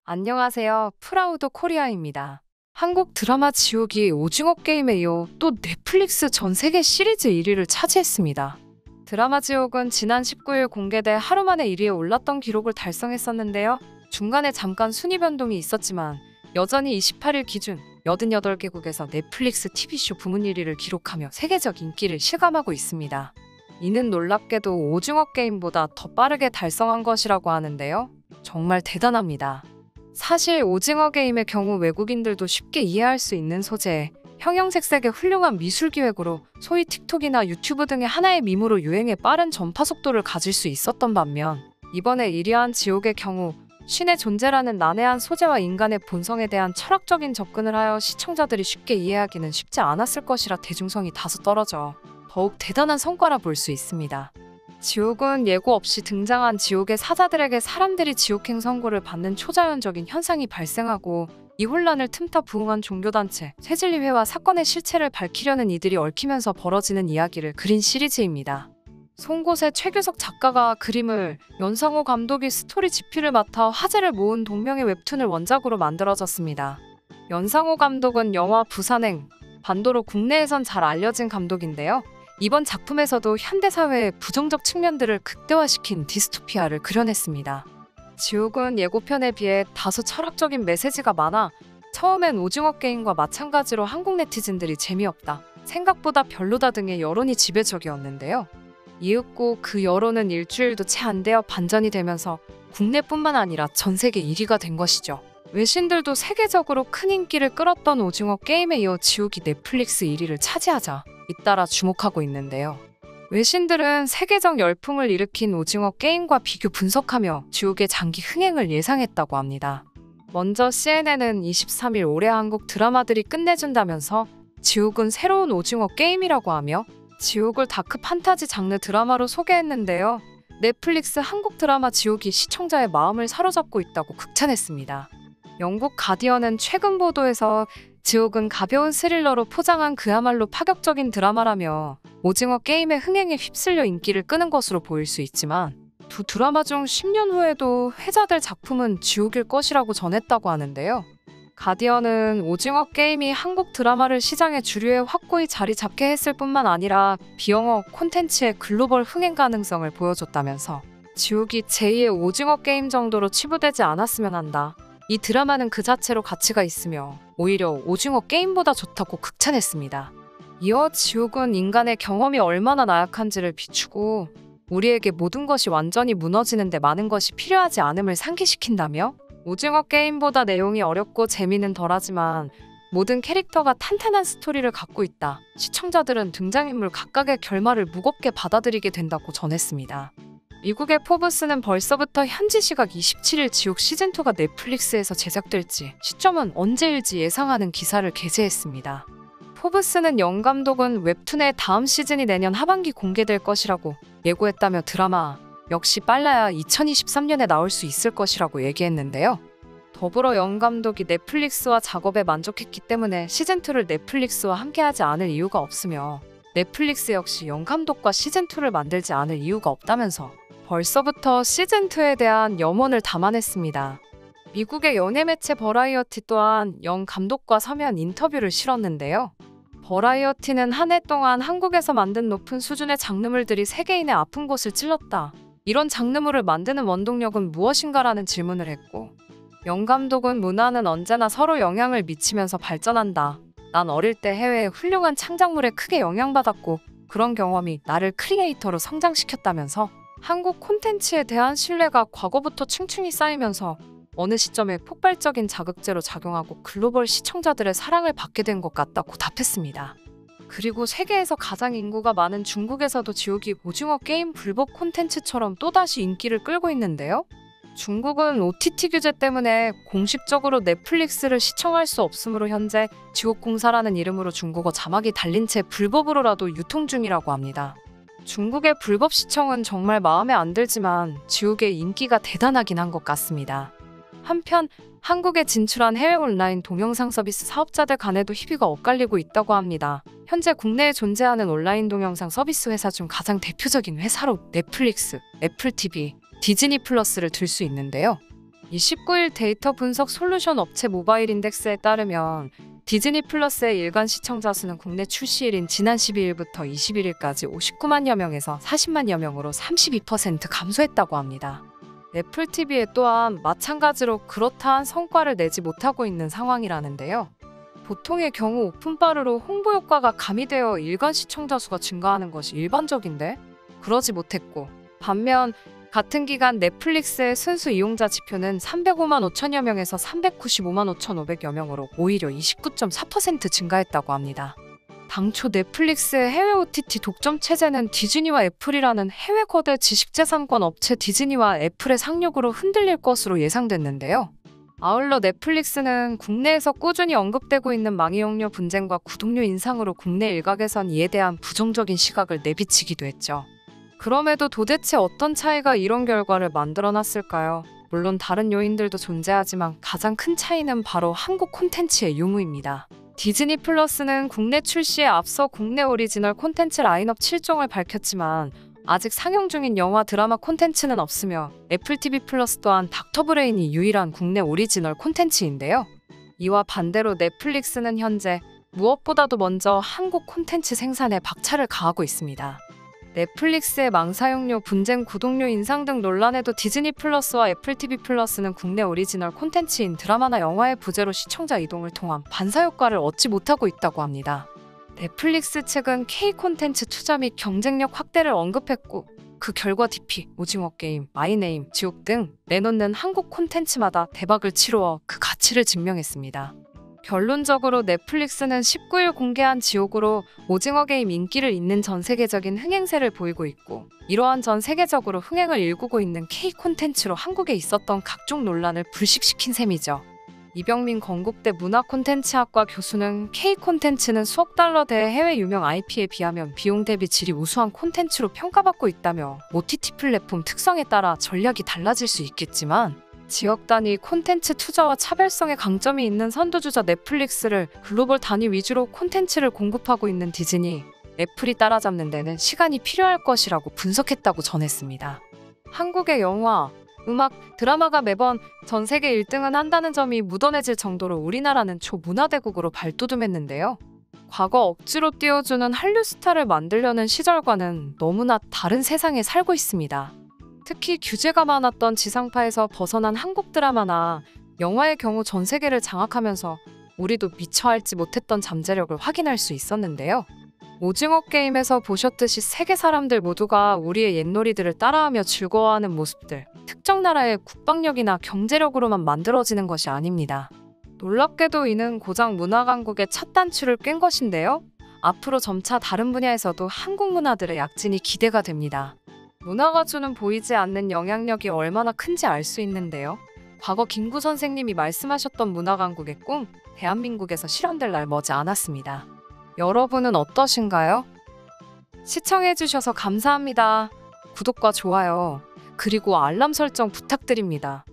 안녕하세요. 프라우드 코리아입니다. 한국 드라마 지옥이 오징어 게임에 이어 또 넷플릭스 전 세계 시리즈 1위를 차지했습니다. 드라마 지옥은 지난 19일 공개돼 하루 만에 1위에 올랐던 기록을 달성했었는데요. 중간에 잠깐 순위 변동이 있었지만 여전히 28일 기준 88개국에서 넷플릭스 TV쇼 부문 1위를 기록하며 세계적 인기를 실감하고 있습니다. 이는 놀랍게도 오징어 게임보다 더 빠르게 달성한 것이라고 하는데요. 정말 대단합니다. 사실 오징어 게임의 경우 외국인들도 쉽게 이해할 수 있는 소재, 형형색색의 훌륭한 미술 기획으로 소위 틱톡이나 유튜브 등의 하나의 밈으로 유행의 빠른 전파 속도를 가질 수 있었던 반면 이번에 1위한 지옥의 경우 신의 존재라는 난해한 소재와 인간의 본성에 대한 철학적인 접근을 하여 시청자들이 쉽게 이해하기는 쉽지 않았을 것이라 대중성이 다소 떨어져 더욱 대단한 성과라 볼 수 있습니다. 지옥은 예고 없이 등장한 지옥의 사자들에게 사람들이 지옥행 선고를 받는 초자연적인 현상이 발생하고 이 혼란을 틈타 부흥한 종교단체 쇠질리회와 사건의 실체를 밝히려는 이들이 얽히면서 벌어지는 이야기를 그린 시리즈입니다. 송곳의 최규석 작가가 그림을, 연상호 감독이 스토리 집필을 맡아 화제를 모은 동명의 웹툰을 원작으로 만들어졌습니다. 연상호 감독은 영화 부산행, 반도로 국내에선 잘 알려진 감독인데요. 이번 작품에서도 현대사회의 부정적 측면들을 극대화시킨 디스토피아를 그려냈습니다. 지옥은 예고편에 비해 다소 철학적인 메시지가 많아 처음엔 오징어 게임과 마찬가지로 한국 네티즌들이 재미없다, 생각보다 별로다 등의 여론이 지배적이었는데요. 이윽고 그 여론은 일주일도 채 안 되어 반전이 되면서 국내뿐만 아니라 전 세계 1위가 된 것이죠. 외신들도 세계적으로 큰 인기를 끌었던 오징어 게임에 이어 지옥이 넷플릭스 1위를 차지하자 잇따라 주목하고 있는데요. 외신들은 세계적 열풍을 일으킨 오징어 게임과 비교 분석하며 지옥의 장기 흥행을 예상했다고 합니다. 먼저 CNN은 23일 올해 한국 드라마들이 끝내준다면서 지옥은 새로운 오징어 게임이라고 하며 지옥을 다크 판타지 장르 드라마로 소개했는데요. 넷플릭스 한국 드라마 지옥이 시청자의 마음을 사로잡고 있다고 극찬했습니다. 영국 가디언은 최근 보도에서 지옥은 가벼운 스릴러로 포장한 그야말로 파격적인 드라마라며 오징어 게임의 흥행에 휩쓸려 인기를 끄는 것으로 보일 수 있지만 두 드라마 중 10년 후에도 회자될 작품은 지옥일 것이라고 전했다고 하는데요. 가디언은 오징어 게임이 한국 드라마를 시장의 주류에 확고히 자리 잡게 했을 뿐만 아니라 비영어 콘텐츠의 글로벌 흥행 가능성을 보여줬다면서 지옥이 제2의 오징어 게임 정도로 치부되지 않았으면 한다. 이 드라마는 그 자체로 가치가 있으며 오히려 오징어 게임보다 좋다고 극찬했습니다. 이어 지옥은 인간의 경험이 얼마나 나약한지를 비추고 우리에게 모든 것이 완전히 무너지는데 많은 것이 필요하지 않음을 상기시킨다며 오징어 게임보다 내용이 어렵고 재미는 덜하지만 모든 캐릭터가 탄탄한 스토리를 갖고 있다. 시청자들은 등장인물 각각의 결말을 무겁게 받아들이게 된다고 전했습니다. 미국의 포브스는 벌써부터 현지 시각 27일 지옥 시즌2가 넷플릭스에서 제작될지 시점은 언제일지 예상하는 기사를 게재했습니다. 포브스는 영 감독은 웹툰의 다음 시즌이 내년 하반기 공개될 것이라고 예고했다며 드라마 역시 빨라야 2023년에 나올 수 있을 것이라고 얘기했는데요. 더불어 영 감독이 넷플릭스와 작업에 만족했기 때문에 시즌2를 넷플릭스와 함께하지 않을 이유가 없으며 넷플릭스 역시 영 감독과 시즌2를 만들지 않을 이유가 없다면서 벌써부터 시즌2에 대한 염원을 담아냈습니다. 미국의 연예 매체 버라이어티 또한 영 감독과 서면 인터뷰를 실었는데요. 버라이어티는 한 해 동안 한국에서 만든 높은 수준의 장르물들이 세계인의 아픈 곳을 찔렀다. 이런 장르물을 만드는 원동력은 무엇인가라는 질문을 했고 영 감독은 문화는 언제나 서로 영향을 미치면서 발전한다. 난 어릴 때 해외의 훌륭한 창작물에 크게 영향받았고 그런 경험이 나를 크리에이터로 성장시켰다면서 한국 콘텐츠에 대한 신뢰가 과거부터 층층이 쌓이면서 어느 시점에 폭발적인 자극제로 작용하고 글로벌 시청자들의 사랑을 받게 된 것 같다고 답했습니다. 그리고 세계에서 가장 인구가 많은 중국에서도 지옥이 오징어 게임 불법 콘텐츠처럼 또다시 인기를 끌고 있는데요. 중국은 OTT 규제 때문에 공식적으로 넷플릭스를 시청할 수 없으므로 현재 지옥공사라는 이름으로 중국어 자막이 달린 채 불법으로라도 유통 중이라고 합니다. 중국의 불법 시청은 정말 마음에 안 들지만 지옥의 인기가 대단하긴 한 것 같습니다. 한편 한국에 진출한 해외 온라인 동영상 서비스 사업자들 간에도 희비가 엇갈리고 있다고 합니다. 현재 국내에 존재하는 온라인 동영상 서비스 회사 중 가장 대표적인 회사로 넷플릭스, 애플TV, 디즈니 플러스를 들 수 있는데요. 29일 데이터 분석 솔루션 업체 모바일인덱스에 따르면 디즈니 플러스의 일간 시청자 수는 국내 출시일인 지난 12일부터 21일까지 59만여 명에서 40만여 명으로 32% 감소했다고 합니다. 애플 TV에 또한 마찬가지로 그렇다한 성과를 내지 못하고 있는 상황이라는데요. 보통의 경우 오픈바르로 홍보 효과가 가미되어 일간 시청자 수가 증가하는 것이 일반적인데 그러지 못했고, 반면 같은 기간 넷플릭스의 순수 이용자 지표는 305만 5천여 명에서 395만 5,500여 명으로 오히려 29.4% 증가했다고 합니다. 당초 넷플릭스의 해외 OTT 독점 체제는 디즈니와 애플이라는 해외 거대 지식재산권 업체 디즈니와 애플의 상륙으로 흔들릴 것으로 예상됐는데요. 아울러 넷플릭스는 국내에서 꾸준히 언급되고 있는 망이용료 분쟁과 구독료 인상으로 국내 일각에선 이에 대한 부정적인 시각을 내비치기도 했죠. 그럼에도 도대체 어떤 차이가 이런 결과를 만들어놨을까요? 물론 다른 요인들도 존재하지만 가장 큰 차이는 바로 한국 콘텐츠의 유무입니다. 디즈니 플러스는 국내 출시에 앞서 국내 오리지널 콘텐츠 라인업 7종을 밝혔지만 아직 상영 중인 영화 드라마 콘텐츠는 없으며 애플 TV 플러스 또한 닥터 브레인이 유일한 국내 오리지널 콘텐츠인데요. 이와 반대로 넷플릭스는 현재 무엇보다도 먼저 한국 콘텐츠 생산에 박차를 가하고 있습니다. 넷플릭스의 망사용료 분쟁, 구독료 인상 등 논란에도 디즈니 플러스와 애플 TV 플러스는 국내 오리지널 콘텐츠인 드라마나 영화의 부재로 시청자 이동을 통한 반사 효과를 얻지 못하고 있다고 합니다. 넷플릭스 측은 K 콘텐츠 투자 및 경쟁력 확대를 언급했고, 그 결과 DP, 오징어 게임, 마이네임, 지옥 등 내놓는 한국 콘텐츠마다 대박을 치루어 그 가치를 증명했습니다. 결론적으로 넷플릭스는 19일 공개한 지옥으로 오징어 게임 인기를 잇는 전 세계적인 흥행세를 보이고 있고, 이러한 전 세계적으로 흥행을 일구고 있는 K 콘텐츠로 한국에 있었던 각종 논란을 불식시킨 셈이죠. 이병민 건국대 문화콘텐츠학과 교수는 K 콘텐츠는 수억 달러대의 해외 유명 IP에 비하면 비용 대비 질이 우수한 콘텐츠로 평가받고 있다며, OTT 플랫폼 특성에 따라 전략이 달라질 수 있겠지만 지역 단위 콘텐츠 투자와 차별성의 강점이 있는 선두주자 넷플릭스를 글로벌 단위 위주로 콘텐츠를 공급하고 있는 디즈니, 애플이 따라잡는 데는 시간이 필요할 것이라고 분석했다고 전했습니다. 한국의 영화, 음악, 드라마가 매번 전 세계 1등은 한다는 점이 묻어내질 정도로 우리나라는 초문화대국으로 발돋움했는데요. 과거 억지로 띄워주는 한류 스타를 만들려는 시절과는 너무나 다른 세상에 살고 있습니다. 특히 규제가 많았던 지상파에서 벗어난 한국 드라마나 영화의 경우 전 세계를 장악하면서 우리도 미처 알지 못했던 잠재력을 확인할 수 있었는데요. 오징어 게임에서 보셨듯이 세계 사람들 모두가 우리의 옛놀이들을 따라하며 즐거워하는 모습들, 특정 나라의 국방력이나 경제력으로만 만들어지는 것이 아닙니다. 놀랍게도 이는 고장 문화 강국의 첫 단추를 깬 것인데요. 앞으로 점차 다른 분야에서도 한국 문화들의 약진이 기대가 됩니다. 문화가 주는 보이지 않는 영향력이 얼마나 큰지 알 수 있는데요. 과거 김구 선생님이 말씀하셨던 문화 강국의 꿈, 대한민국에서 실현될 날 머지 않았습니다. 여러분은 어떠신가요? 시청해주셔서 감사합니다. 구독과 좋아요, 그리고 알람 설정 부탁드립니다.